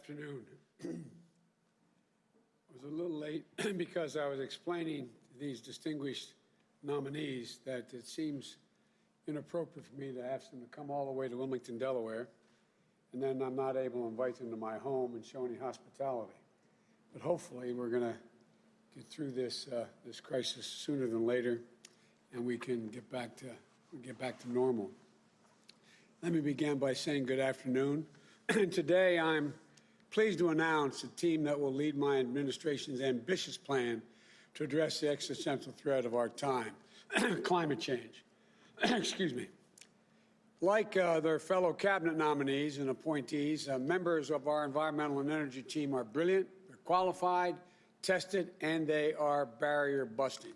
afternoon. I was a little late because I was explaining to these distinguished nominees that it seems inappropriate for me to ask them to come all the way to Wilmington, Delaware, and then I'm not able to invite them to my home and show any hospitality. But hopefully we're going to get through this crisis sooner than later, and we can get back to normal. Let me begin by saying good afternoon. Today I'm pleased to announce a team that will lead my administration's ambitious plan to address the existential threat of our time, climate change. Excuse me. Like their fellow cabinet nominees and appointees, members of our environmental and energy team are brilliant, they're qualified, tested, and they are barrier busting.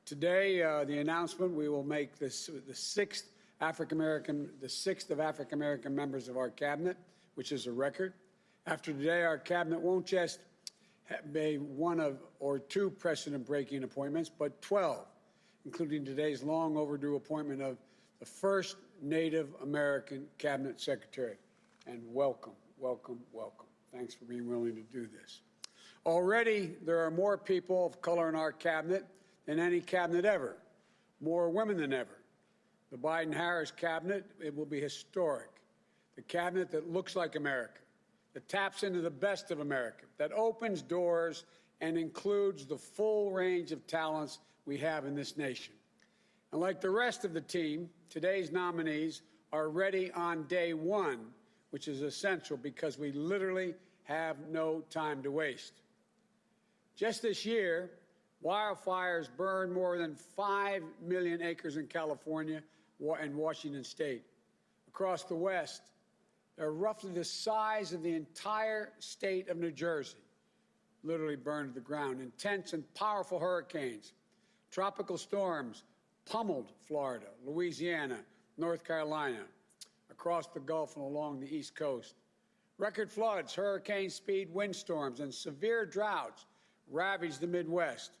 Today, the announcement, we will make the sixth of African-American members of our cabinet, which is a record. After today, our cabinet won't just be one or two precedent-breaking appointments, but 12, including today's long overdue appointment of the first Native American cabinet secretary. And welcome, welcome, welcome. Thanks for being willing to do this. Already, there are more people of color in our cabinet than any cabinet ever, more women than ever. The Biden-Harris cabinet, it will be historic. The cabinet that looks like America, that taps into the best of America, that opens doors and includes the full range of talents we have in this nation. And like the rest of the team, today's nominees are ready on day one, which is essential because we literally have no time to waste. Just this year, wildfires burned more than 5 million acres in California and Washington State. Across the West, they're roughly the size of the entire state of New Jersey, literally burned to the ground. Intense and powerful hurricanes, tropical storms pummeled Florida, Louisiana, North Carolina, across the Gulf and along the East Coast. Record floods, hurricane-speed windstorms, and severe droughts ravaged the Midwest.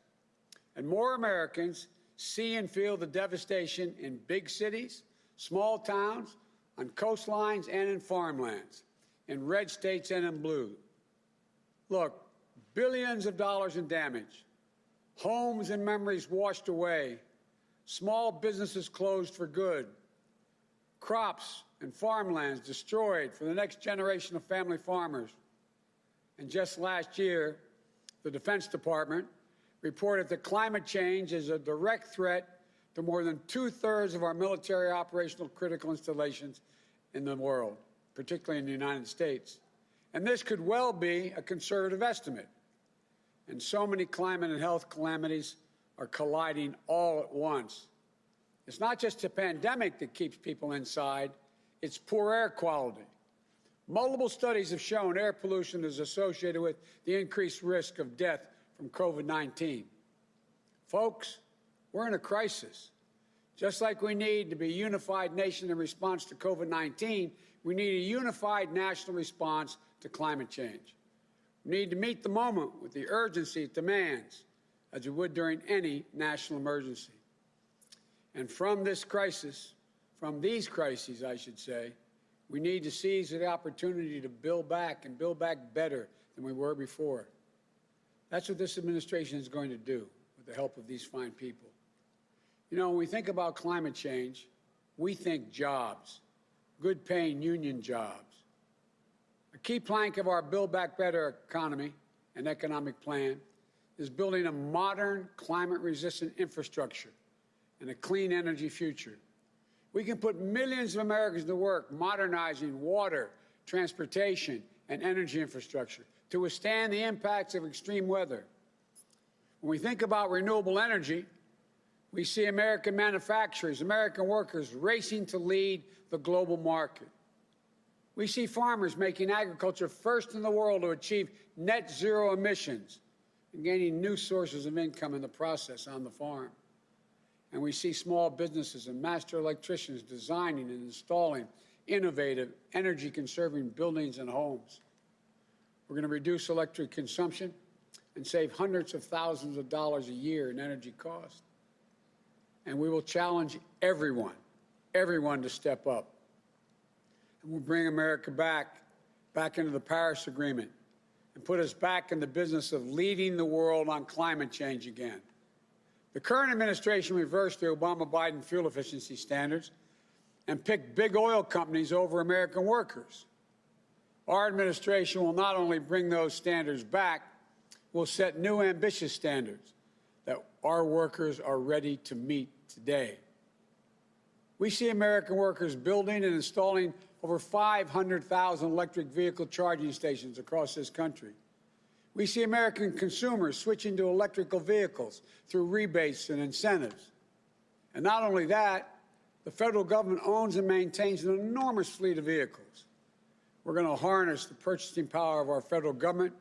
And more Americans see and feel the devastation in big cities, small towns, on coastlines and in farmlands, in red states and in blue. Look, billions of dollars in damage, homes and memories washed away, small businesses closed for good, crops and farmlands destroyed for the next generation of family farmers. And just last year, the Defense Department reported that climate change is a direct threat to more than 2/3 of our military operational critical installations in the world, particularly in the United States. And this could well be a conservative estimate. And so many climate and health calamities are colliding all at once. It's not just a pandemic that keeps people inside, it's poor air quality. Multiple studies have shown air pollution is associated with the increased risk of death from COVID-19. Folks, we're in a crisis. Just like we need to be a unified nation in response to COVID-19, we need a unified national response to climate change. We need to meet the moment with the urgency it demands, as we would during any national emergency. And from this crisis, from these crises, I should say, we need to seize the opportunity to build back and build back better than we were before. That's what this administration is going to do with the help of these fine people. You know, when we think about climate change, we think jobs, good-paying union jobs. A key plank of our Build Back Better economy and economic plan is building a modern, climate-resistant infrastructure and a clean energy future. We can put millions of Americans to work modernizing water, transportation, and energy infrastructure to withstand the impacts of extreme weather. When we think about renewable energy, we see American manufacturers, American workers racing to lead the global market. We see farmers making agriculture first in the world to achieve net zero emissions and gaining new sources of income in the process on the farm. And we see small businesses and master electricians designing and installing innovative, energy-conserving buildings and homes. We're going to reduce electric consumption and save hundreds of thousands of dollars a year in energy costs. And we will challenge everyone to step up. And we'll bring America back back into the Paris Agreement and put us back in the business of leading the world on climate change again. The current administration reversed the Obama-Biden fuel efficiency standards and picked big oil companies over American workers. Our administration will not only bring those standards back, we'll set new ambitious standards that our workers are ready to meet today. We see American workers building and installing over 500,000 electric vehicle charging stations across this country. We see American consumers switching to electrical vehicles through rebates and incentives. And not only that, the federal government owns and maintains an enormous fleet of vehicles. We're going to harness the purchasing power of our federal government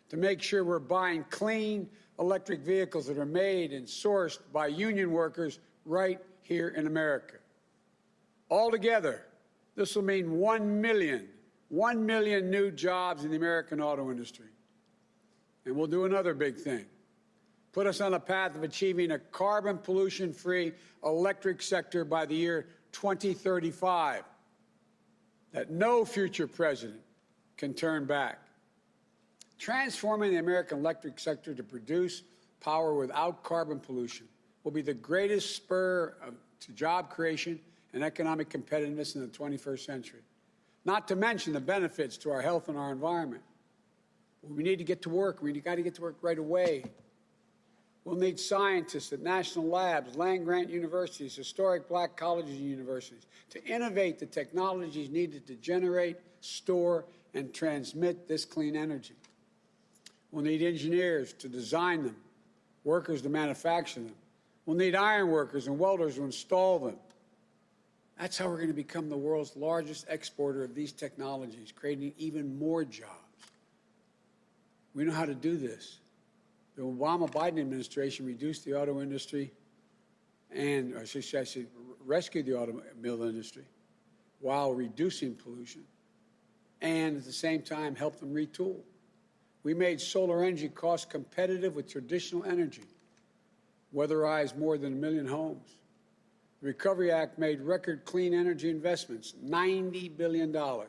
to make sure we're buying clean electric vehicles that are made and sourced by union workers right here in America. Altogether, this will mean 1 million new jobs in the American auto industry. And we'll do another big thing, put us on a path of achieving a carbon pollution-free electric sector by the year 2035 that no future president can turn back. Transforming the American electric sector to produce power without carbon pollution will be the greatest spur to job creation and economic competitiveness in the 21st century, not to mention the benefits to our health and our environment. We need to get to work. We've got to get to work right away. We'll need scientists at national labs, land-grant universities, historic black colleges and universities to innovate the technologies needed to generate, store, and transmit this clean energy. We'll need engineers to design them, workers to manufacture them. We'll need iron workers and welders to install them. That's how we're going to become the world's largest exporter of these technologies, creating even more jobs. We know how to do this. The Obama-Biden administration reduced the auto industry and, I should rescued the automobile industry while reducing pollution and at the same time helped them retool. We made solar energy cost competitive with traditional energy, weatherized more than 1 million homes. The Recovery Act made record clean energy investments, $90 billion, on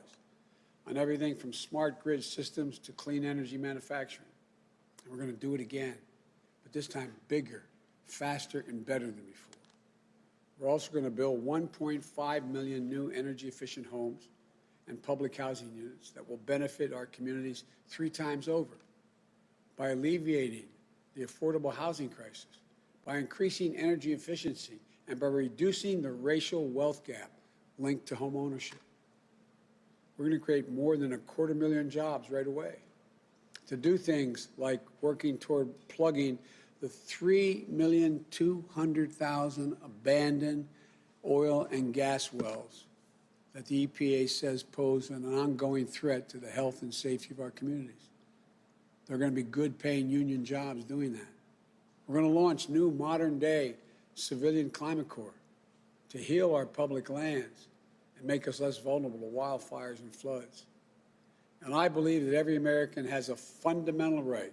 everything from smart grid systems to clean energy manufacturing. And we're going to do it again, but this time bigger, faster, and better than before. We're also going to build 1.5 million new energy-efficient homes and public housing units that will benefit our communities 3 times over by alleviating the affordable housing crisis, by increasing energy efficiency, and by reducing the racial wealth gap linked to home ownership. We're going to create more than 250,000 jobs right away to do things like working toward plugging the 3,200,000 abandoned oil and gas wells that the EPA says pose an ongoing threat to the health and safety of our communities. There are going to be good-paying union jobs doing that. We're going to launch new modern-day civilian climate corps to heal our public lands and make us less vulnerable to wildfires and floods. And I believe that every American has a fundamental right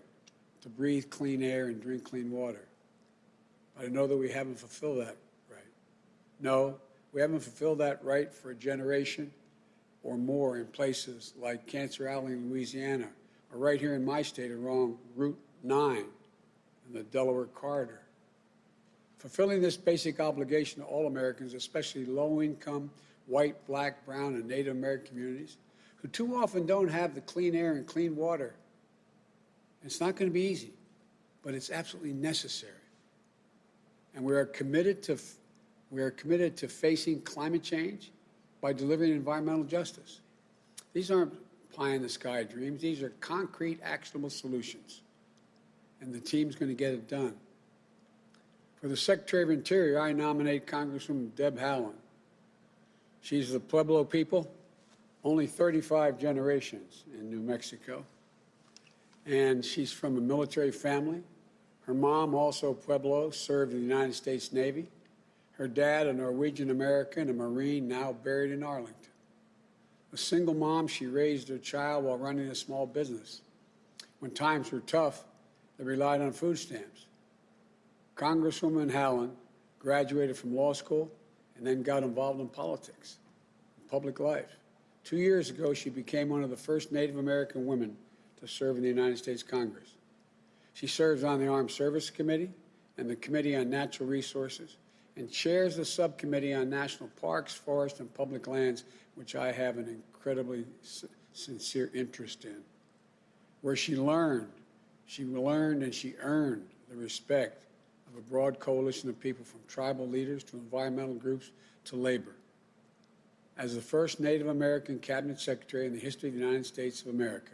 to breathe clean air and drink clean water. But I know that we haven't fulfilled that right. No, we haven't fulfilled that right for a generation or more in places like Cancer Alley in Louisiana, or right here in my state along Route 9 and the Delaware Corridor. Fulfilling this basic obligation to all Americans, especially low-income, white, black, brown, and Native American communities, who too often don't have the clean air and clean water. It's not going to be easy, but it's absolutely necessary. And we are committed to facing climate change by delivering environmental justice. These aren't pie-in-the-sky dreams. These are concrete, actionable solutions. And the team's going to get it done. For the Secretary of Interior, I nominate Congresswoman Deb Haaland. She's the Pueblo people, only 35 generations in New Mexico. And she's from a military family. Her mom, also Pueblo, served in the United States Navy. Her dad, a Norwegian-American, a Marine, now buried in Arlington. A single mom, she raised her child while running a small business. When times were tough, they relied on food stamps. Congresswoman Haaland graduated from law school and then got involved in politics, in public life. 2 years ago, she became one of the first Native American women to serve in the United States Congress. She serves on the Armed Services Committee and the Committee on Natural Resources and chairs the subcommittee on national parks, forests, and public lands, which I have an incredibly sincere interest in, where she learned and she earned the respect of a broad coalition of people, from tribal leaders to environmental groups to labor. As the first Native American cabinet secretary in the history of the United States of America,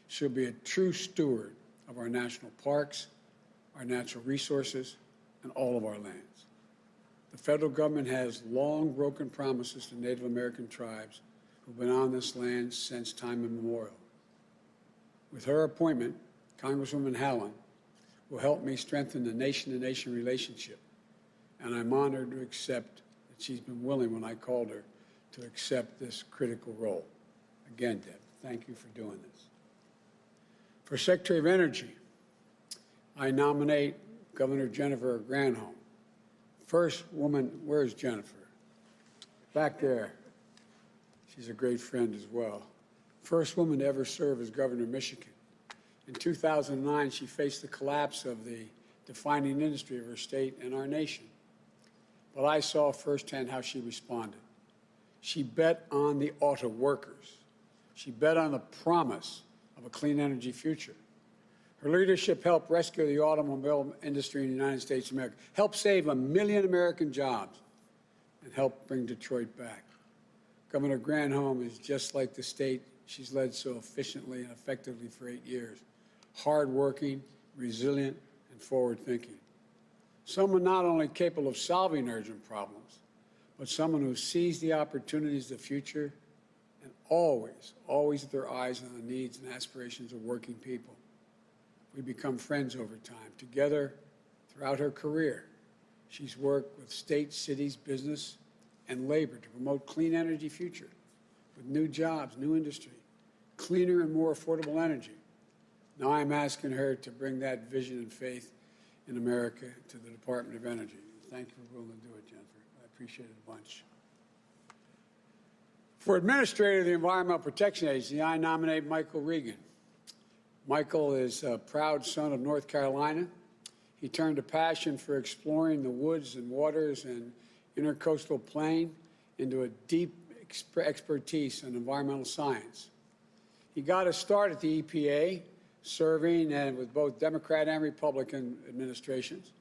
she'll be a true steward of our national parks, our natural resources, and all of our lands. The federal government has long broken promises to Native American tribes who've been on this land since time immemorial. With her appointment, Congresswoman Haaland will help me strengthen the nation-to-nation relationship, and I'm honored to accept that she's been willing, when I called her, to accept this critical role. Again, Deb, thank you for doing this. For Secretary of Energy, I nominate Governor Jennifer Granholm. First woman, where's Jennifer? Back there. She's a great friend as well. First woman to ever serve as governor of Michigan. In 2009, she faced the collapse of the defining industry of her state and our nation. But I saw firsthand how she responded. She bet on the auto workers. She bet on the promise of a clean energy future. Her leadership helped rescue the automobile industry in the United States of America, helped save 1 million American jobs, and helped bring Detroit back. Governor Granholm is just like the state she's led so efficiently and effectively for 8 years. Hardworking, resilient, and forward-thinking. Someone not only capable of solving urgent problems, but someone who sees the opportunities of the future and always with their eyes on the needs and aspirations of working people. We become friends over time. Together, throughout her career, she's worked with states, cities, business, and labor to promote clean energy future with new jobs, new industry, cleaner and more affordable energy. Now I'm asking her to bring that vision and faith in America to the Department of Energy. Thank you for willing to do it, Jennifer. I appreciate it a bunch. For Administrator of the Environmental Protection Agency, I nominate Michael Regan. Michael is a proud son of North Carolina. He turned a passion for exploring the woods and waters and intercoastal plain into a deep expertise in environmental science. He got a start at the EPA, serving with both Democrat and Republican administrations,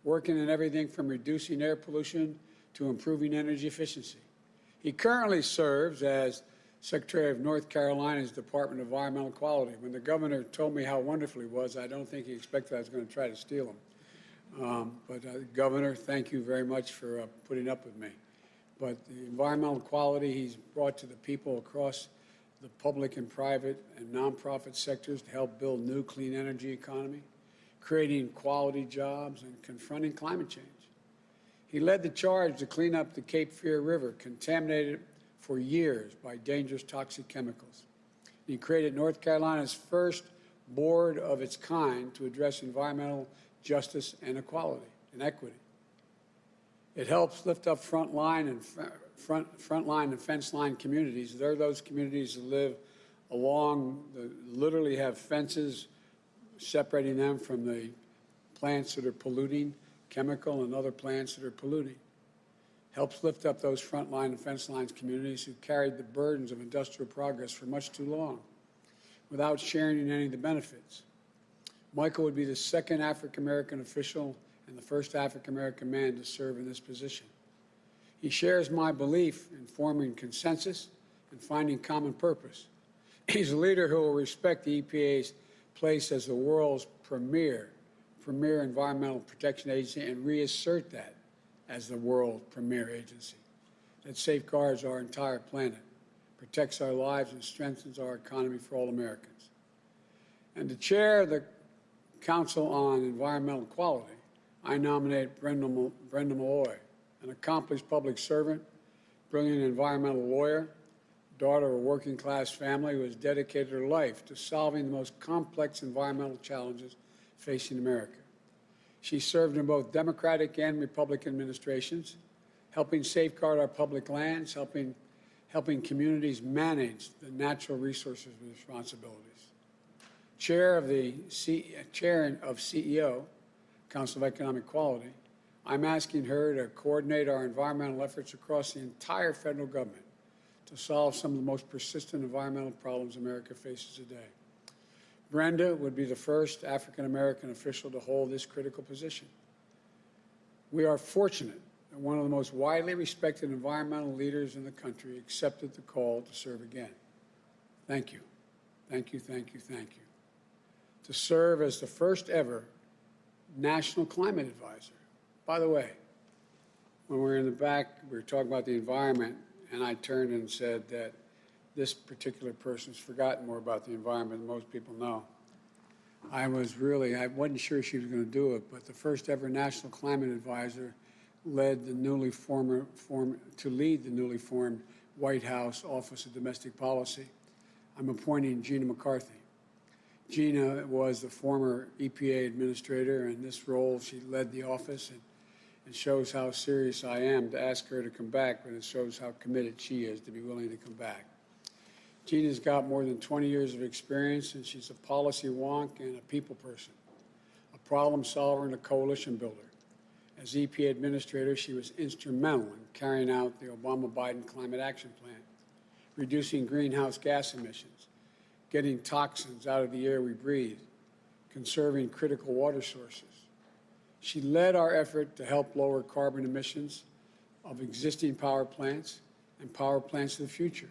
working in everything from reducing air pollution to improving energy efficiency. He currently serves as Secretary of North Carolina's Department of Environmental Quality. When the governor told me how wonderful he was, I don't think he expected I was going to try to steal him. Governor, thank you very much for putting up with me. But the environmental quality he's brought to the people across the public and private and nonprofit sectors to help build new clean energy economy, creating quality jobs, and confronting climate change. He led the charge to clean up the Cape Fear River, contaminated for years by dangerous toxic chemicals. He created North Carolina's first board of its kind to address environmental justice and equality and equity. It helps lift up frontline and fence line communities. They're those communities that live along, literally have fences separating them from the plants that are polluting, chemical and other plants that are polluting. Helps lift up those frontline and fence lines communities who carried the burdens of industrial progress for much too long without sharing in any of the benefits. Michael would be the second African-American official and the first African-American man to serve in this position. He shares my belief in forming consensus and finding common purpose. He's a leader who will respect the EPA's place as the world's premier environmental protection agency and reassert that as the world's premier agency that safeguards our entire planet, protects our lives, and strengthens our economy for all Americans. And to chair the Council on Environmental Quality, I nominate Brenda Mallory, an accomplished public servant, brilliant environmental lawyer, daughter of a working-class family who has dedicated her life to solving the most complex environmental challenges facing America. She served in both Democratic and Republican administrations, helping safeguard our public lands, helping helping communities manage the natural resources with responsibilities. Chair of CEO, Council of Economic Quality, I'm asking her to coordinate our environmental efforts across the entire federal government to solve some of the most persistent environmental problems America faces today. Brenda would be the first African-American official to hold this critical position. We are fortunate that one of the most widely respected environmental leaders in the country accepted the call to serve again. Thank you. Thank you, thank you, thank you. To serve as the first ever National Climate Advisor. By the way, when we were in the back, we were talking about the environment, and I turned and said that this particular person's forgotten more about the environment than most people know. I wasn't sure she was going to do it, but the first ever National Climate Advisor led the newly formed White House Office of Domestic Policy. I'm appointing Gina McCarthy. Gina was the former EPA administrator. In this role, she led the office, and it shows how serious I am to ask her to come back, but it shows how committed she is to be willing to come back. Gina's got more than 20 years of experience, and she's a policy wonk and a people person, a problem solver and a coalition builder. As EPA administrator, she was instrumental in carrying out the Obama-Biden Climate Action Plan, reducing greenhouse gas emissions, getting toxins out of the air we breathe, conserving critical water sources. She led our effort to help lower carbon emissions of existing power plants and power plants of the future.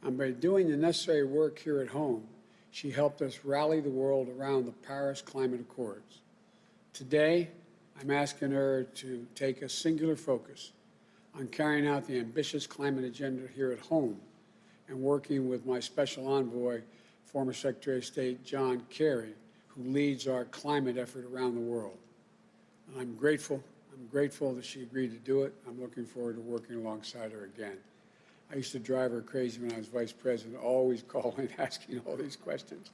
And by doing the necessary work here at home, she helped us rally the world around the Paris Climate Accords. Today, I'm asking her to take a singular focus on carrying out the ambitious climate agenda here at home and working with my special envoy, former Secretary of State John Kerry, who leads our climate effort around the world. And I'm grateful that she agreed to do it. I'm looking forward to working alongside her again. I used to drive her crazy when I was vice president, always calling, asking all these questions.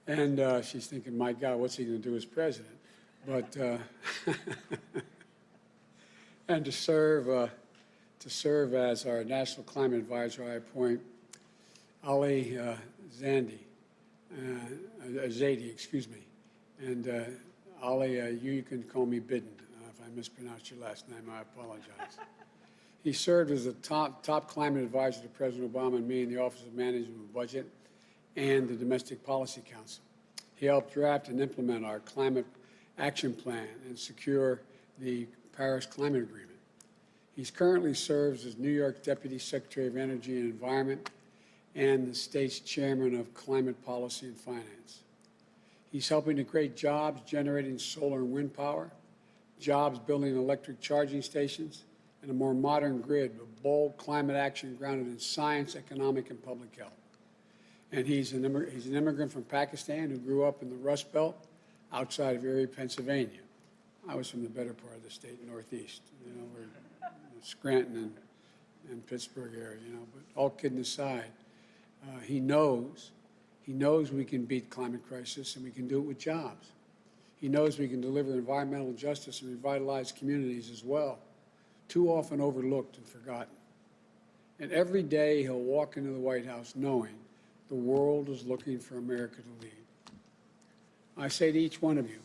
And she's thinking, my God, what's he going to do as president? But and to serve as our National Climate Advisor, I appoint Ali Zaidi, excuse me. And Ali, you can call me Bidden. If I mispronounced your last name, I apologize. He served as the top climate advisor to President Obama and me in the Office of Management and Budget and the Domestic Policy Council. He helped draft and implement our climate action plan and secure the Paris Climate Agreement. He currently serves as New York Deputy Secretary of Energy and Environment and the state's chairman of Climate Policy and Finance. He's helping to create jobs generating solar and wind power, jobs building electric charging stations, and a more modern grid with bold climate action grounded in science, economic, and public health. And he's an immigrant from Pakistan who grew up in the Rust Belt outside of Erie, Pennsylvania. I was from the better part of the state, Northeast. We're Scranton and Pittsburgh area, But all kidding aside, he knows we can beat climate crisis and we can do it with jobs. He knows we can deliver environmental justice and revitalize communities as well, too often overlooked and forgotten. And every day he'll walk into the White House knowing the world is looking for America to lead. I say to each one of you,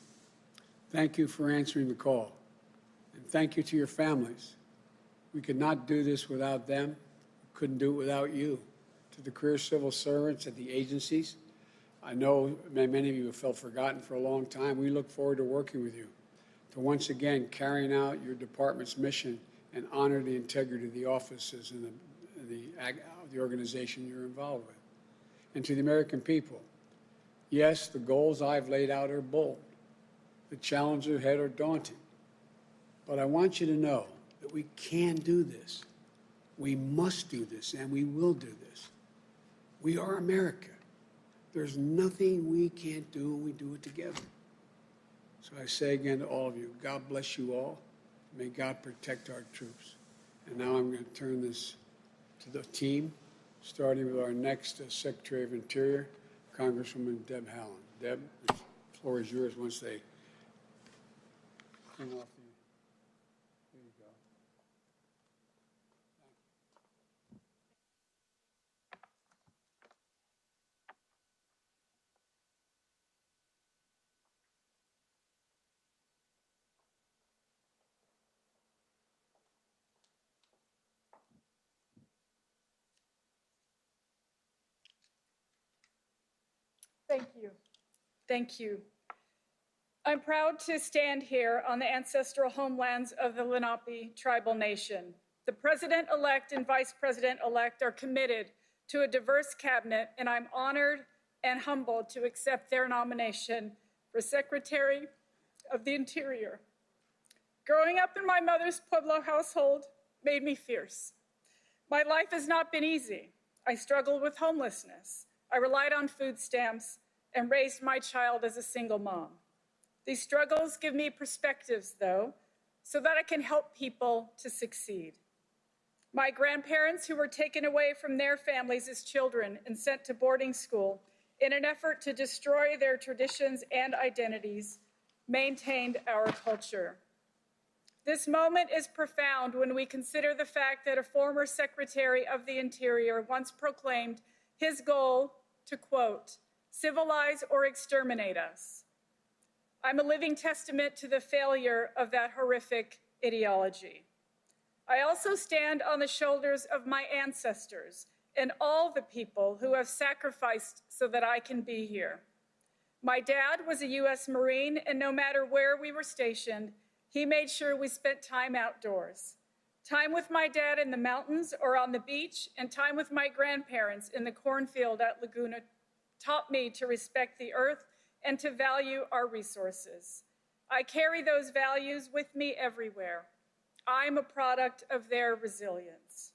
thank you for answering the call, and thank you to your families. We could not do this without them. We couldn't do it without you. To the career civil servants at the agencies, I know many of you have felt forgotten for a long time. We look forward to working with you, to once again carrying out your department's mission and honor the integrity of the offices and the organization you're involved with. And to the American people, yes, the goals I've laid out are bold. The challenges ahead are daunting. But I want you to know that we can do this. We must do this, and we will do this. We are America. There's nothing we can't do, and we do it together. So I say again to all of you, God bless you all. May God protect our troops. And now I'm going to turn this to the team, starting with our next Secretary of Interior, Congresswoman Deb Haaland. Deb, the floor is yours once they clean off the... There you go. Thank you. Thank you. I'm proud to stand here on the ancestral homelands of the Lenape tribal nation. The President-elect and Vice President-elect are committed to a diverse cabinet, and I'm honored and humbled to accept their nomination for Secretary of the Interior. Growing up in my mother's Pueblo household made me fierce. My life has not been easy. I struggled with homelessness. I relied on food stamps and raised my child as a single mom. These struggles give me perspectives, though, so that I can help people to succeed. My grandparents, who were taken away from their families as children and sent to boarding school in an effort to destroy their traditions and identities, maintained our culture. This moment is profound when we consider the fact that a former Secretary of the Interior once proclaimed his goal to, quote, civilize or exterminate us. I'm a living testament to the failure of that horrific ideology. I also stand on the shoulders of my ancestors and all the people who have sacrificed so that I can be here. My dad was a U.S. Marine, and no matter where we were stationed, he made sure we spent time outdoors. Time with my dad in the mountains or on the beach, and time with my grandparents in the cornfield at Laguna taught me to respect the earth and to value our resources. I carry those values with me everywhere. I'm a product of their resilience.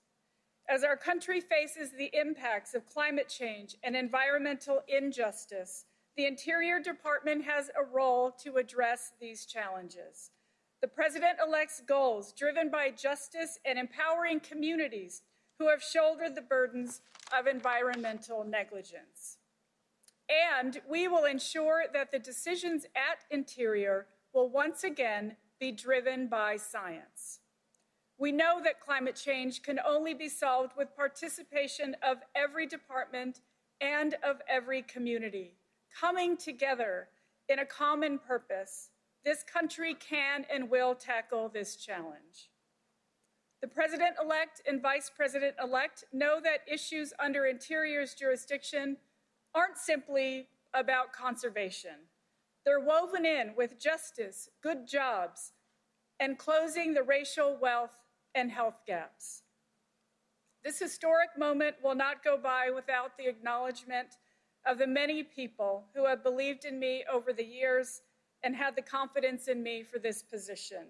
As our country faces the impacts of climate change and environmental injustice, the Interior Department has a role to address these challenges. The President-elect's goals, driven by justice and empowering communities who have shouldered the burdens of environmental negligence. And we will ensure that the decisions at Interior will once again be driven by science. We know that climate change can only be solved with participation of every department and of every community. Coming together in a common purpose, this country can and will tackle this challenge. The President-elect and Vice President-elect know that issues under Interior's jurisdiction aren't simply about conservation. They're woven in with justice, good jobs, and closing the racial, wealth, and health gaps. This historic moment will not go by without the acknowledgement of the many people who have believed in me over the years and had the confidence in me for this position.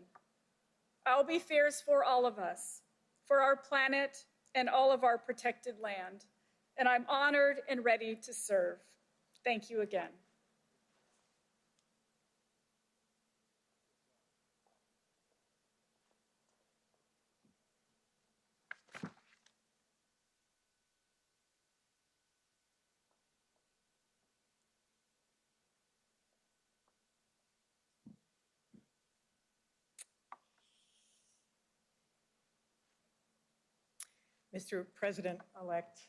I'll be fierce for all of us, for our planet and all of our protected land, and I'm honored and ready to serve. Thank you again. Mr. President-elect,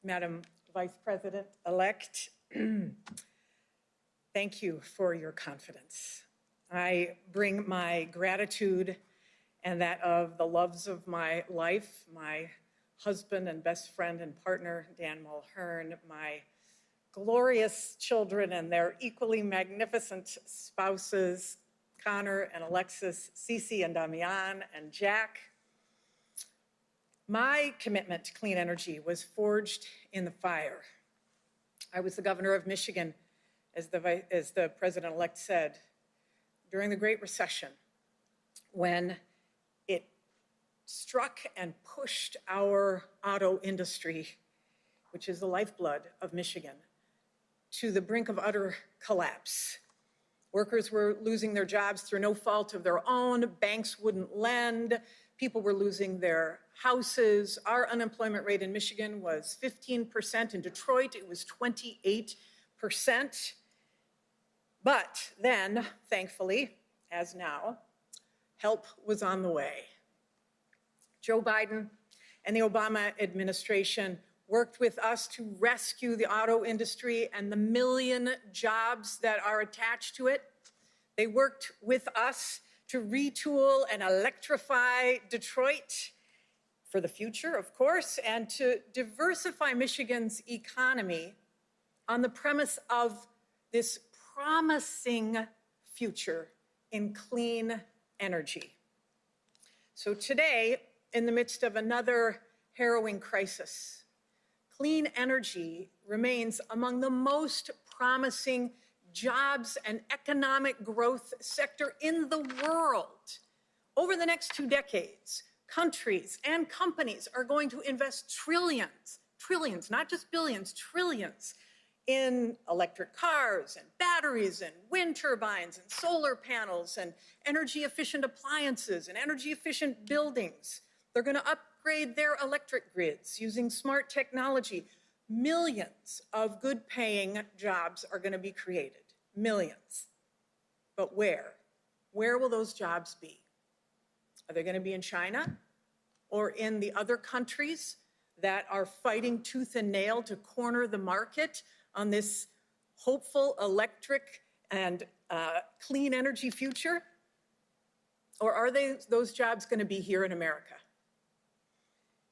Madam Vice President-elect, thank you for your confidence. I bring my gratitude and that of the loves of my life, my husband and best friend and partner, Dan Mulhern, my glorious children and their equally magnificent spouses, Connor and Alexis, Cece and Damian and Jack. My commitment to clean energy was forged in the fire. I was the governor of Michigan, as the president-elect said, during the Great Recession, when it struck and pushed our auto industry, which is the lifeblood of Michigan, to the brink of utter collapse. Workers were losing their jobs through no fault of their own. Banks wouldn't lend. People were losing their houses. Our unemployment rate in Michigan was 15%. In Detroit, it was 28%. But then, thankfully, as now, help was on the way. Joe Biden and the Obama administration worked with us to rescue the auto industry and the million jobs that are attached to it. They worked with us to retool and electrify Detroit for the future, of course, and to diversify Michigan's economy on the premise of this promising future in clean energy. So today, in the midst of another harrowing crisis, clean energy remains among the most promising jobs and economic growth sector in the world. Over the next 2 decades, countries and companies are going to invest trillions, not just billions, trillions, in electric cars and batteries and wind turbines and solar panels and energy-efficient appliances and energy-efficient buildings. They're going to upgrade their electric grids using smart technology. Millions of good-paying jobs are going to be created. Millions. But where? Where will those jobs be? Are they going to be in China or in the other countries that are fighting tooth and nail to corner the market on this hopeful electric and clean energy future? Or are those jobs going to be here in America?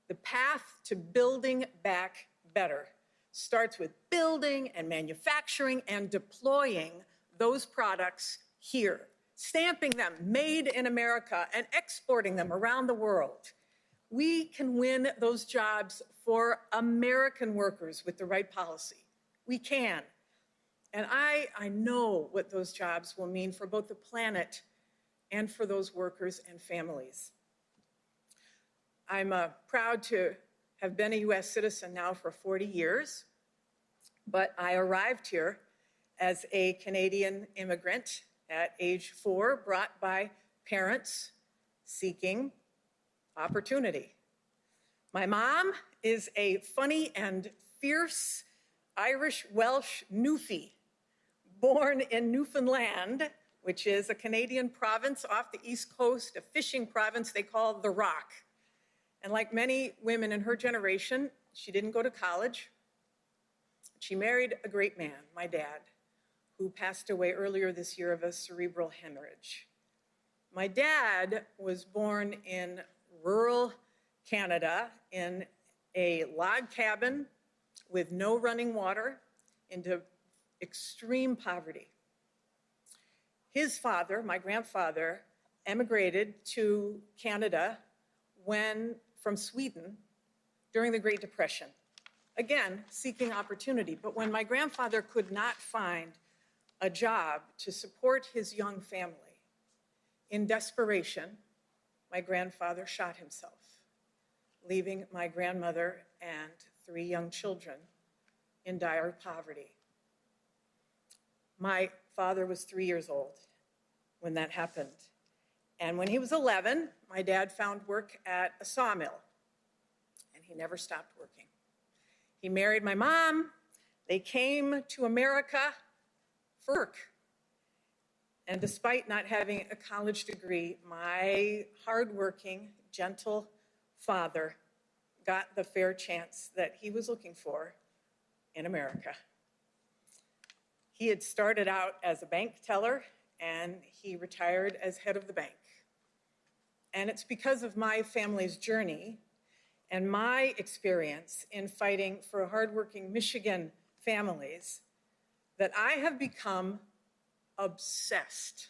The path to building back better starts with building and manufacturing and deploying those products here, stamping them made in America and exporting them around the world. We can win those jobs for American workers with the right policy. We can. And I know what those jobs will mean for both the planet and for those workers and families. I'm proud to have been a U.S. citizen now for 40 years, but I arrived here as a Canadian immigrant at age 4, brought by parents seeking opportunity. My mom is a funny and fierce Irish-Welsh Newfie, born in Newfoundland, which is a Canadian province off the East Coast, a fishing province they call the Rock. And like many women in her generation, she didn't go to college. She married a great man, my dad, who passed away earlier this year of a cerebral hemorrhage. My dad was born in rural Canada in a log cabin with no running water into extreme poverty. His father, my grandfather, emigrated to Canada from Sweden during the Great Depression, again, seeking opportunity. But when my grandfather could not find a job to support his young family, in desperation, my grandfather shot himself, leaving my grandmother and 3 young children in dire poverty. My father was 3 years old when that happened. And when he was 11, my dad found work at a sawmill, and he never stopped working. He married my mom. They came to America for work. And despite not having a college degree, my hardworking, gentle father got the fair chance that he was looking for in America. He had started out as a bank teller, and he retired as head of the bank. And it's because of my family's journey and my experience in fighting for hardworking Michigan families that I have become obsessed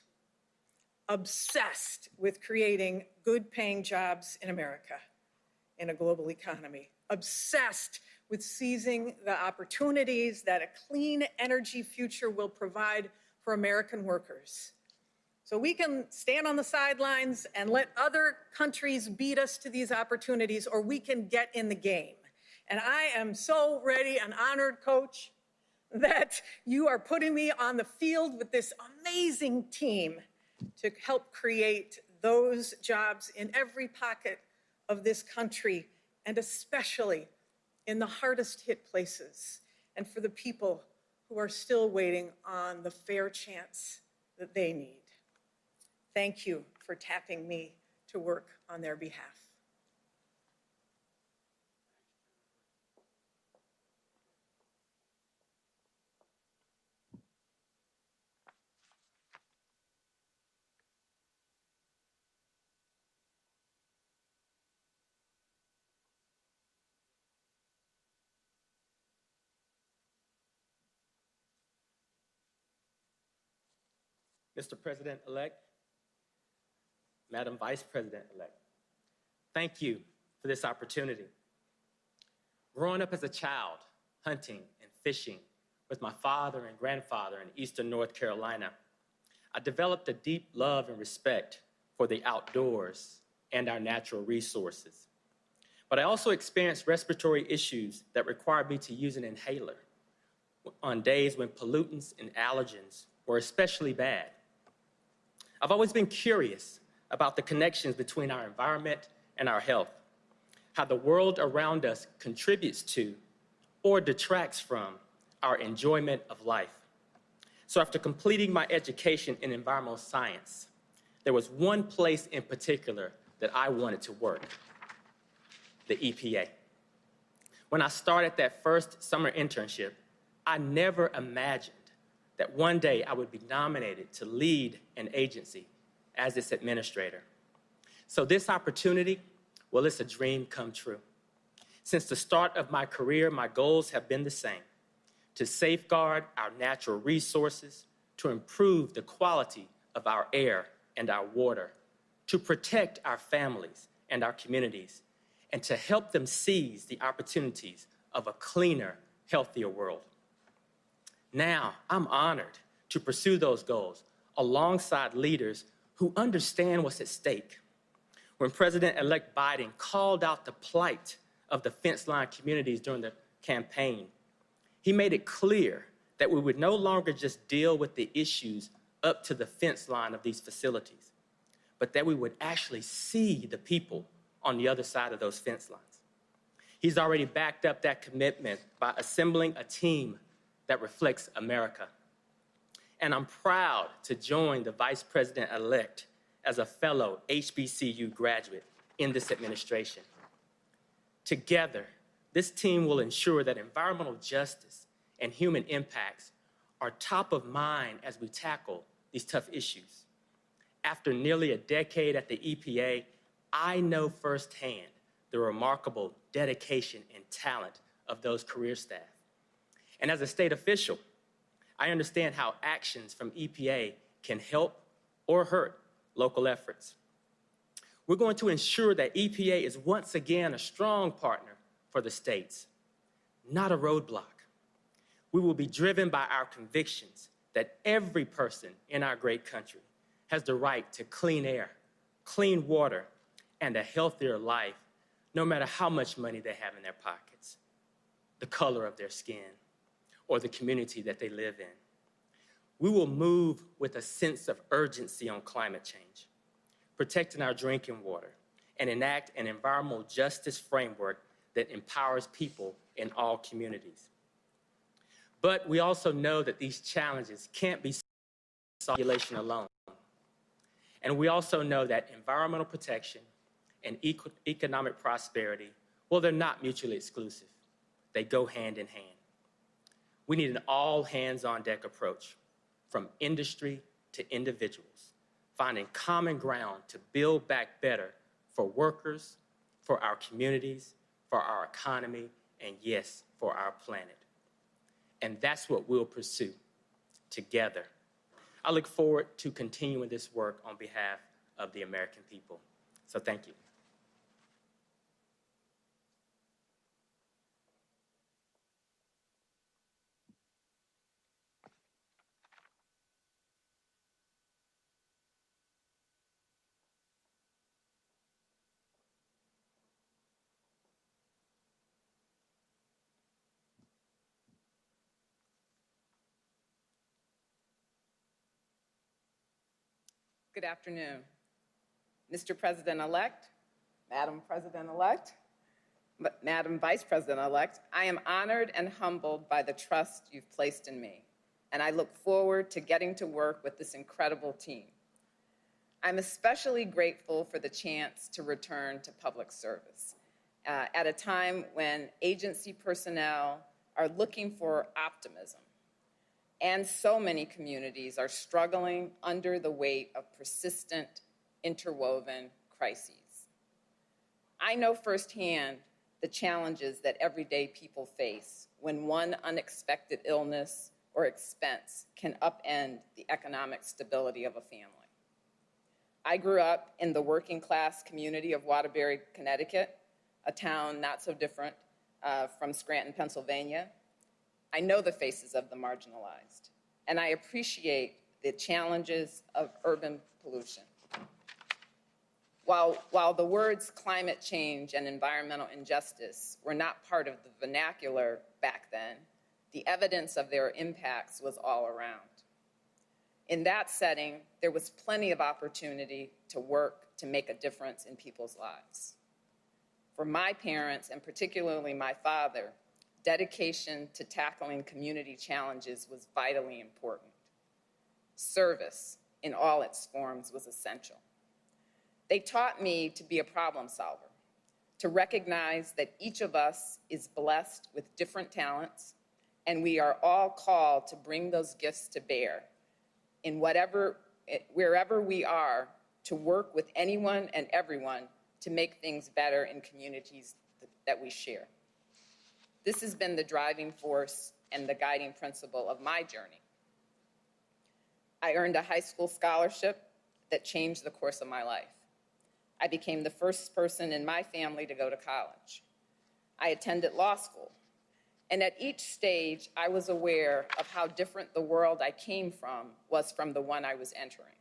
with creating good-paying jobs in America in a global economy, obsessed with seizing the opportunities that a clean energy future will provide for American workers. So we can stand on the sidelines and let other countries beat us to these opportunities, or we can get in the game. And I am so ready and honored, Coach, that you are putting me on the field with this amazing team to help create those jobs in every pocket of this country, and especially in the hardest hit places, and for the people who are still waiting on the fair chance that they need. Thank you for tapping me to work on their behalf. Mr. President-elect, Madam Vice President-elect, thank you for this opportunity. Growing up as a child, hunting and fishing with my father and grandfather in eastern North Carolina, I developed a deep love and respect for the outdoors and our natural resources. But I also experienced respiratory issues that required me to use an inhaler on days when pollutants and allergens were especially bad. I've always been curious about the connections between our environment and our health, how the world around us contributes to or detracts from our enjoyment of life. So after completing my education in environmental science, there was one place in particular that I wanted to work, the EPA. When I started that first summer internship, I never imagined that one day I would be nominated to lead an agency as its administrator. So this opportunity, well, it's a dream come true. Since the start of my career, my goals have been the same: to safeguard our natural resources, to improve the quality of our air and our water, to protect our families and our communities, and to help them seize the opportunities of a cleaner, healthier world. Now, I'm honored to pursue those goals alongside leaders who understand what's at stake. When President-elect Biden called out the plight of the fence-line communities during the campaign, he made it clear that we would no longer just deal with the issues up to the fence line of these facilities, but that we would actually see the people on the other side of those fence lines. He's already backed up that commitment by assembling a team that reflects America. And I'm proud to join the Vice President-elect as a fellow HBCU graduate in this administration. Together, this team will ensure that environmental justice and human impacts are top of mind as we tackle these tough issues. After nearly a decade at the EPA, I know firsthand the remarkable dedication and talent of those career staff. And as a state official, I understand how actions from EPA can help or hurt local efforts. We're going to ensure that EPA is once again a strong partner for the states, not a roadblock. We will be driven by our convictions that every person in our great country has the right to clean air, clean water, and a healthier life, no matter how much money they have in their pockets, the color of their skin, or the community that they live in. We will move with a sense of urgency on climate change, protecting our drinking water, and enact an environmental justice framework that empowers people in all communities. But we also know that these challenges can't be solved by regulation alone. And we also know that environmental protection and economic prosperity, well, they're not mutually exclusive. They go hand in hand. We need an all-hands-on-deck approach, from industry to individuals, finding common ground to build back better for workers, for our communities, for our economy, and yes, for our planet. And that's what we'll pursue together. I look forward to continuing this work on behalf of the American people. So thank you. Good afternoon. Mr. President-elect, Madam President-elect, Madam Vice President-elect, I am honored and humbled by the trust you've placed in me, and I look forward to getting to work with this incredible team. I'm especially grateful for the chance to return to public service at a time when agency personnel are looking for optimism. And so many communities are struggling under the weight of persistent, interwoven crises. I know firsthand the challenges that everyday people face when one unexpected illness or expense can upend the economic stability of a family. I grew up in the working class community of Waterbury, Connecticut, a town not so different from Scranton, Pennsylvania. I know the faces of the marginalized, and I appreciate the challenges of urban pollution. While the words climate change and environmental injustice were not part of the vernacular back then, the evidence of their impacts was all around. In that setting, there was plenty of opportunity to work to make a difference in people's lives. For my parents, and particularly my father, dedication to tackling community challenges was vitally important. Service in all its forms was essential. They taught me to be a problem solver, to recognize that each of us is blessed with different talents, and we are all called to bring those gifts to bear in wherever we are, to work with anyone and everyone to make things better in communities that we share. This has been the driving force and the guiding principle of my journey. I earned a high school scholarship that changed the course of my life. I became the first person in my family to go to college. I attended law school. And at each stage, I was aware of how different the world I came from was from the one I was entering.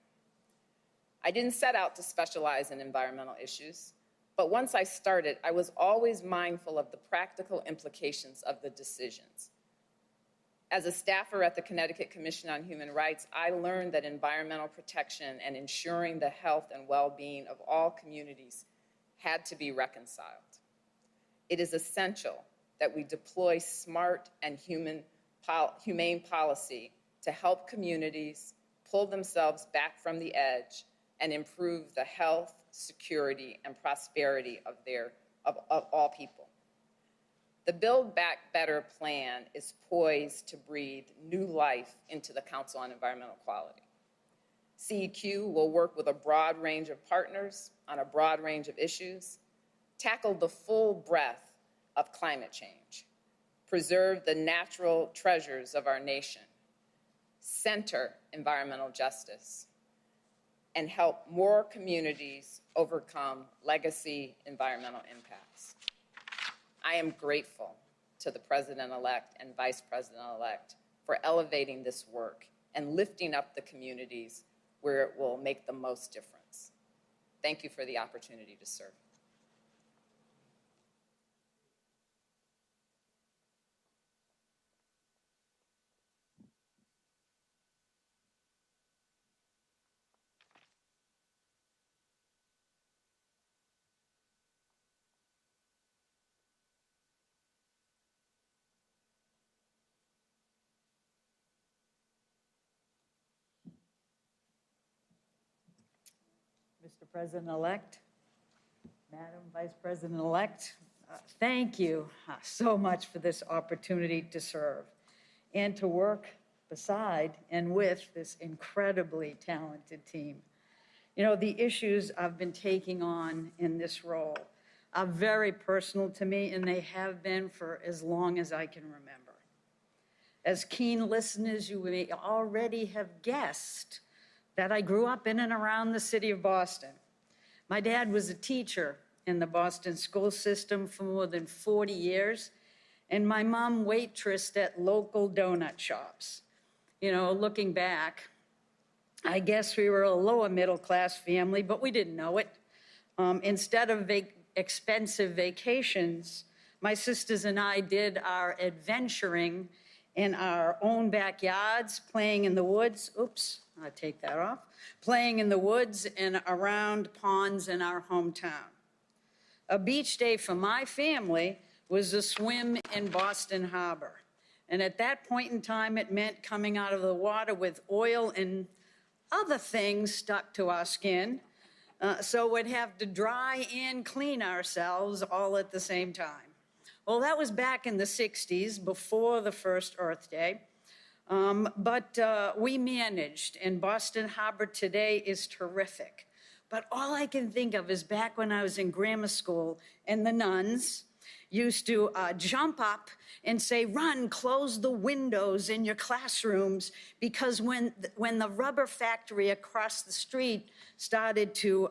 I didn't set out to specialize in environmental issues, but once I started, I was always mindful of the practical implications of the decisions. As a staffer at the Connecticut Commission on Human Rights, I learned that environmental protection and ensuring the health and well-being of all communities had to be reconciled. It is essential that we deploy smart and humane policy to help communities pull themselves back from the edge and improve the health, security, and prosperity of all people. The Build Back Better plan is poised to breathe new life into the Council on Environmental Quality. CEQ will work with a broad range of partners on a broad range of issues, tackle the full breadth of climate change, preserve the natural treasures of our nation, center environmental justice, and help more communities overcome legacy environmental impacts. I am grateful to the President-elect and Vice President-elect for elevating this work and lifting up the communities where it will make the most difference. Thank you for the opportunity to serve. Mr. President-elect, Madam Vice President-elect, thank you so much for this opportunity to serve and to work beside and with this incredibly talented team. You know, the issues I've been taking on in this role are very personal to me, and they have been for as long as I can remember. As keen listeners, you may already have guessed that I grew up in and around the city of Boston. My dad was a teacher in the Boston school system for more than 40 years, and my mom waitressed at local donut shops. You know, looking back, I guess we were a lower middle class family, but we didn't know it. Instead of expensive vacations, my sisters and I did our adventuring in our own backyards, playing in the woods. Oops, I take that off. Playing in the woods and around ponds in our hometown. A beach day for my family was a swim in Boston Harbor. And at that point in time, it meant coming out of the water with oil and other things stuck to our skin. So we'd have to dry and clean ourselves all at the same time. Well, that was back in the 60s, before the first Earth Day. But we managed, and Boston Harbor today is terrific. But all I can think of is back when I was in grammar school, and the nuns, used to jump up and say, run, close the windows in your classrooms, because when the rubber factory across the street started to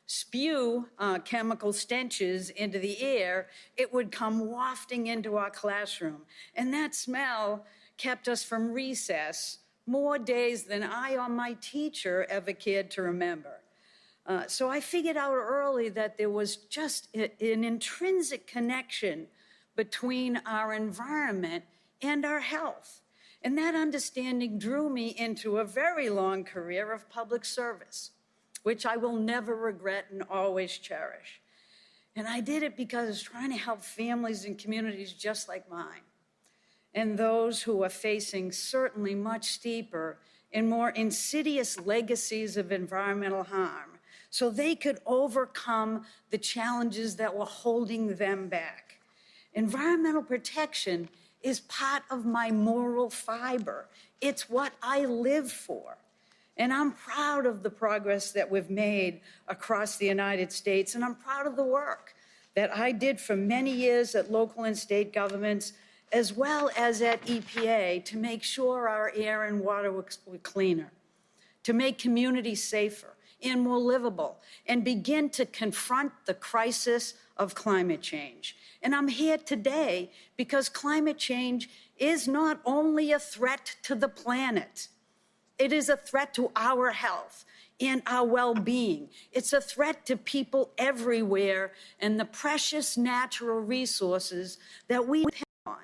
spew chemical stenches into the air, it would come wafting into our classroom. And that smell kept us from recess more days than I or my teacher ever cared to remember. So I figured out early that there was just an intrinsic connection between our environment and our health. And that understanding drew me into a very long career of public service, which I will never regret and always cherish. And I did it because I was trying to help families and communities just like mine, and those who are facing certainly much steeper and more insidious legacies of environmental harm, so they could overcome the challenges that were holding them back. Environmental protection is part of my moral fiber. It's what I live for. And I'm proud of the progress that we've made across the United States, and I'm proud of the work that I did for many years at local and state governments, as well as at EPA, to make sure our air and water were cleaner, to make communities safer and more livable, and begin to confront the crisis of climate change. And I'm here today because climate change is not only a threat to the planet, it is a threat to our health and our well-being. It's a threat to people everywhere and the precious natural resources that we depend on.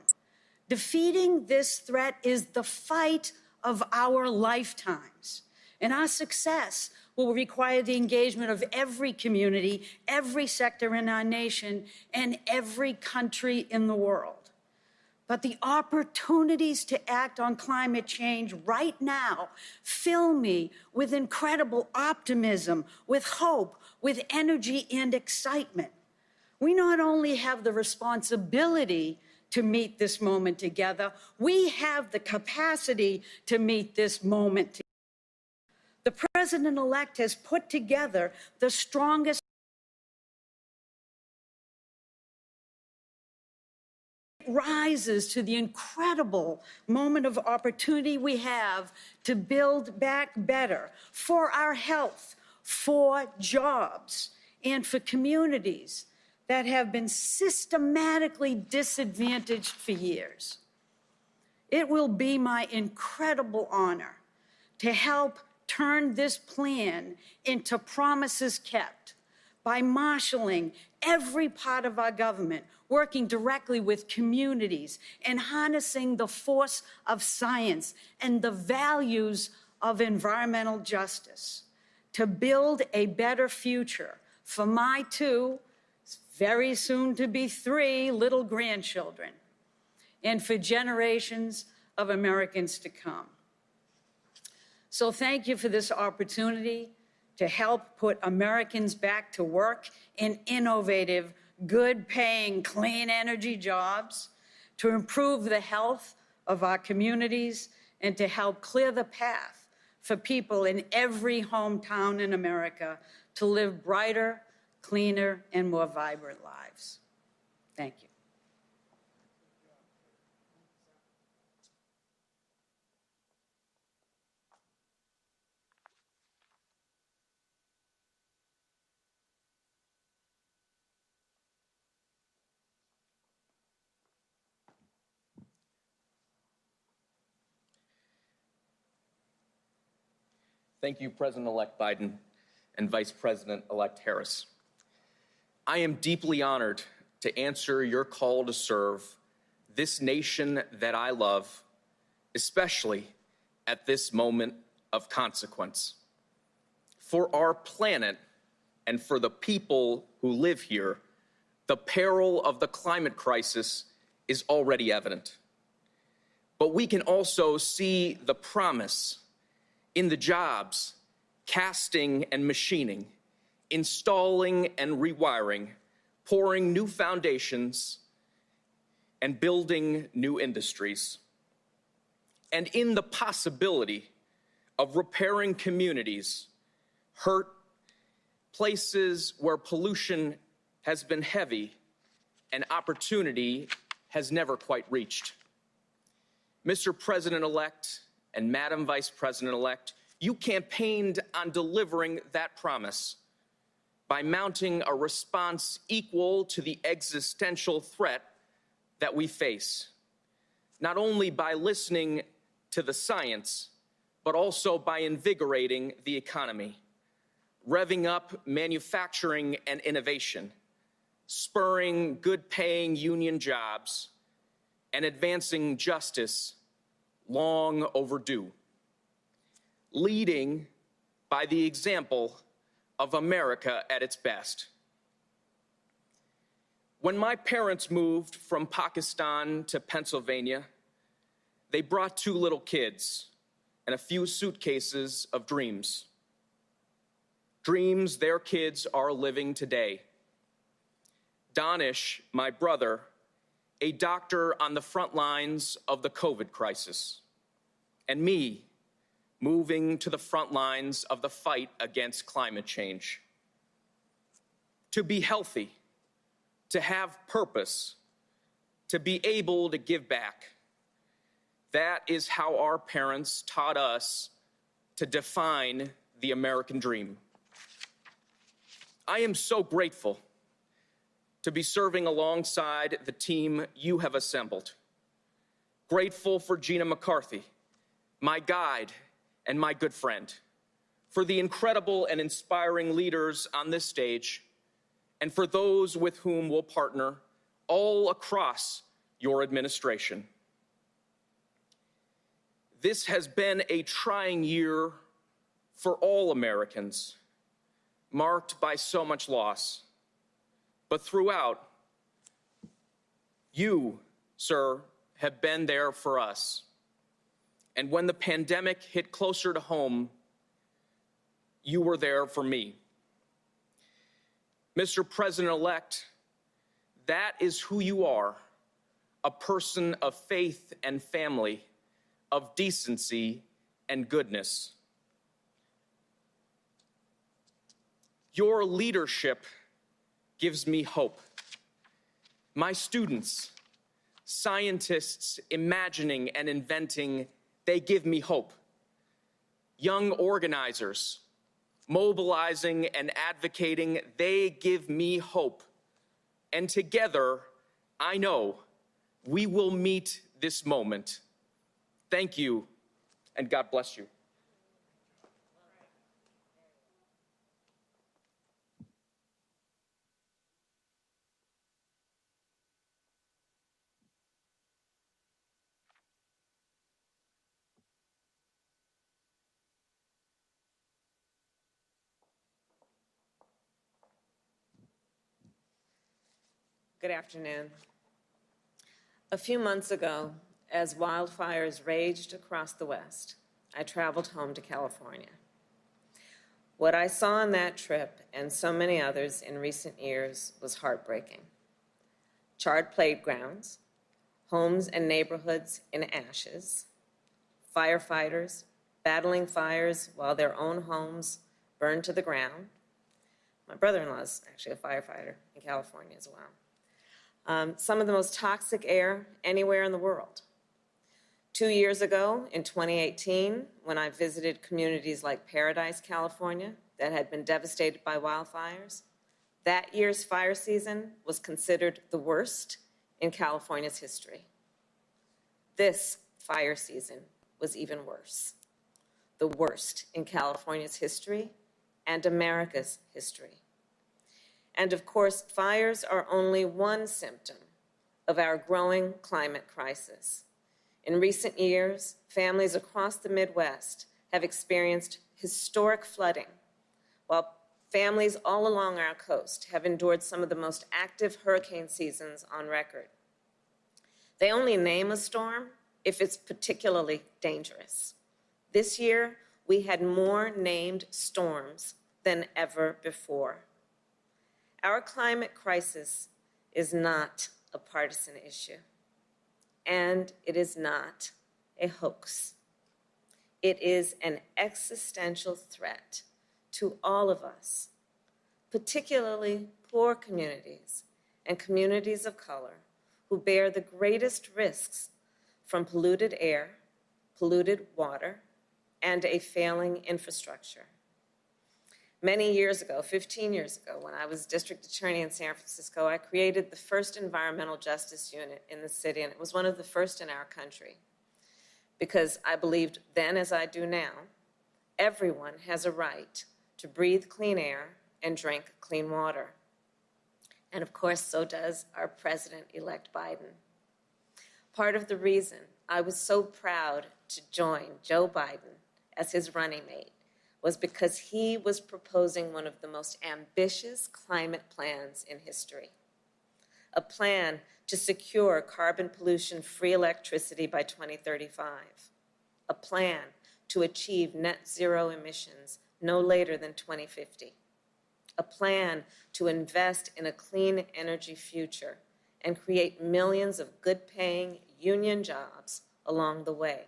Defeating this threat is the fight of our lifetimes, and our success will require the engagement of every community, every sector in our nation, and every country in the world. But the opportunities to act on climate change right now fill me with incredible optimism, with hope, with energy and excitement. We not only have the responsibility to meet this moment together, we have the capacity to meet this moment together. The president-elect has put together the strongest rises to the incredible moment of opportunity we have to build back better for our health, for jobs, and for communities that have been systematically disadvantaged for years. It will be my incredible honor to help turn this plan into promises kept by marshaling every part of our government, working directly with communities, and harnessing the force of science and the values of environmental justice to build a better future for my 2, very soon to be 3 little grandchildren, and for generations of Americans to come. So thank you for this opportunity to help put Americans back to work in innovative, good-paying, clean energy jobs, to improve the health of our communities, and to help clear the path for people in every hometown in America to live brighter, cleaner, and more vibrant lives. Thank you. Thank you, President-elect Biden and Vice President-elect Harris. I am deeply honored to answer your call to serve this nation that I love, especially at this moment of consequence. For our planet and for the people who live here, the peril of the climate crisis is already evident. But we can also see the promise in the jobs, casting and machining, installing and rewiring, pouring new foundations, and building new industries. And in the possibility of repairing communities, hurt, places where pollution has been heavy, and opportunity has never quite reached. Mr. President-elect and Madam Vice President-elect, you campaigned on delivering that promise by mounting a response equal to the existential threat that we face, not only by listening to the science, but also by invigorating the economy, revving up manufacturing and innovation, spurring good-paying union jobs, and advancing justice long overdue, leading by the example of America at its best. When my parents moved from Pakistan to Pennsylvania, they brought 2 little kids and a few suitcases of dreams. Dreams their kids are living today. Danish, my brother, a doctor on the front lines of the COVID crisis, and me, moving to the front lines of the fight against climate change. To be healthy, to have purpose, to be able to give back. That is how our parents taught us to define the American dream. I am so grateful to be serving alongside the team you have assembled. Grateful for Gina McCarthy, my guide and my good friend, for the incredible and inspiring leaders on this stage, and for those with whom we'll partner all across your administration. This has been a trying year for all Americans, marked by so much loss. But throughout, you, sir, have been there for us. And when the pandemic hit closer to home, you were there for me. Mr. President-elect, that is who you are, a person of faith and family, of decency and goodness. Your leadership gives me hope. My students, scientists imagining and inventing, they give me hope. Young organizers mobilizing and advocating, they give me hope. And together, I know we will meet this moment. Thank you, and God bless you. Good afternoon. A few months ago, as wildfires raged across the West, I traveled home to California. What I saw on that trip, and so many others in recent years, was heartbreaking. Charred playgrounds, homes and neighborhoods in ashes, firefighters battling fires while their own homes burned to the ground. My brother-in-law is actually a firefighter in California as well. Some of the most toxic air anywhere in the world. 2 years ago, in 2018, when I visited communities like Paradise, California, that had been devastated by wildfires, that year's fire season was considered the worst in California's history. This fire season was even worse. The worst in California's history and America's history. And of course, fires are only one symptom of our growing climate crisis. In recent years, families across the Midwest have experienced historic flooding, while families all along our coast have endured some of the most active hurricane seasons on record. They only name a storm if it's particularly dangerous. This year, we had more named storms than ever before. Our climate crisis is not a partisan issue, and it is not a hoax. It is an existential threat to all of us, particularly poor communities and communities of color who bear the greatest risks from polluted air, polluted water, and a failing infrastructure. Many years ago, 15 years ago, when I was district attorney in San Francisco, I created the first environmental justice unit in the city, and it was one of the first in our country. Because I believed then, as I do now, everyone has a right to breathe clean air and drink clean water. And of course, so does our President-elect Biden. Part of the reason I was so proud to join Joe Biden as his running mate was because he was proposing one of the most ambitious climate plans in history. A plan to secure carbon pollution-free electricity by 2035. A plan to achieve net zero emissions no later than 2050. A plan to invest in a clean energy future and create millions of good-paying union jobs along the way.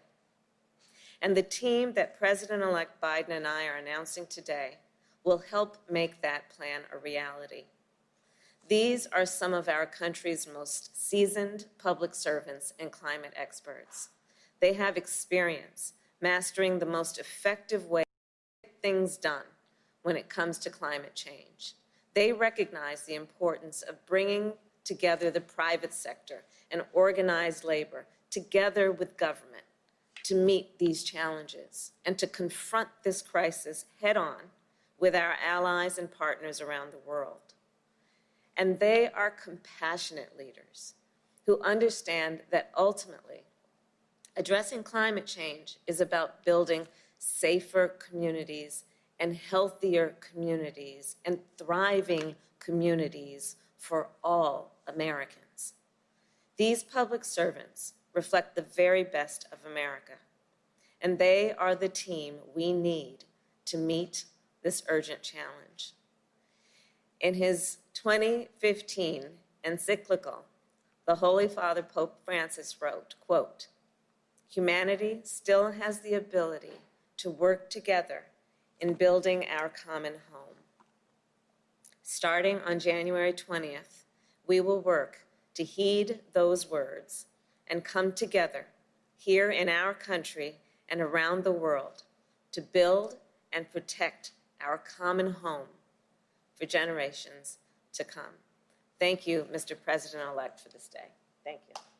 And the team that President-elect Biden and I are announcing today will help make that plan a reality. These are some of our country's most seasoned public servants and climate experts. They have experience mastering the most effective way to get things done when it comes to climate change. They recognize the importance of bringing together the private sector and organized labor together with government to meet these challenges and to confront this crisis head-on with our allies and partners around the world. And they are compassionate leaders who understand that ultimately addressing climate change is about building safer communities and healthier communities and thriving communities for all Americans. These public servants reflect the very best of America, and they are the team we need to meet this urgent challenge. In his 2015 encyclical, the Holy Father Pope Francis wrote, quote, "Humanity still has the ability to work together in building our common home. Starting on January 20th, we will work to heed those words and come together here in our country and around the world to build and protect our common home for generations to come." Thank you, Mr. President-elect, for this day. Thank you.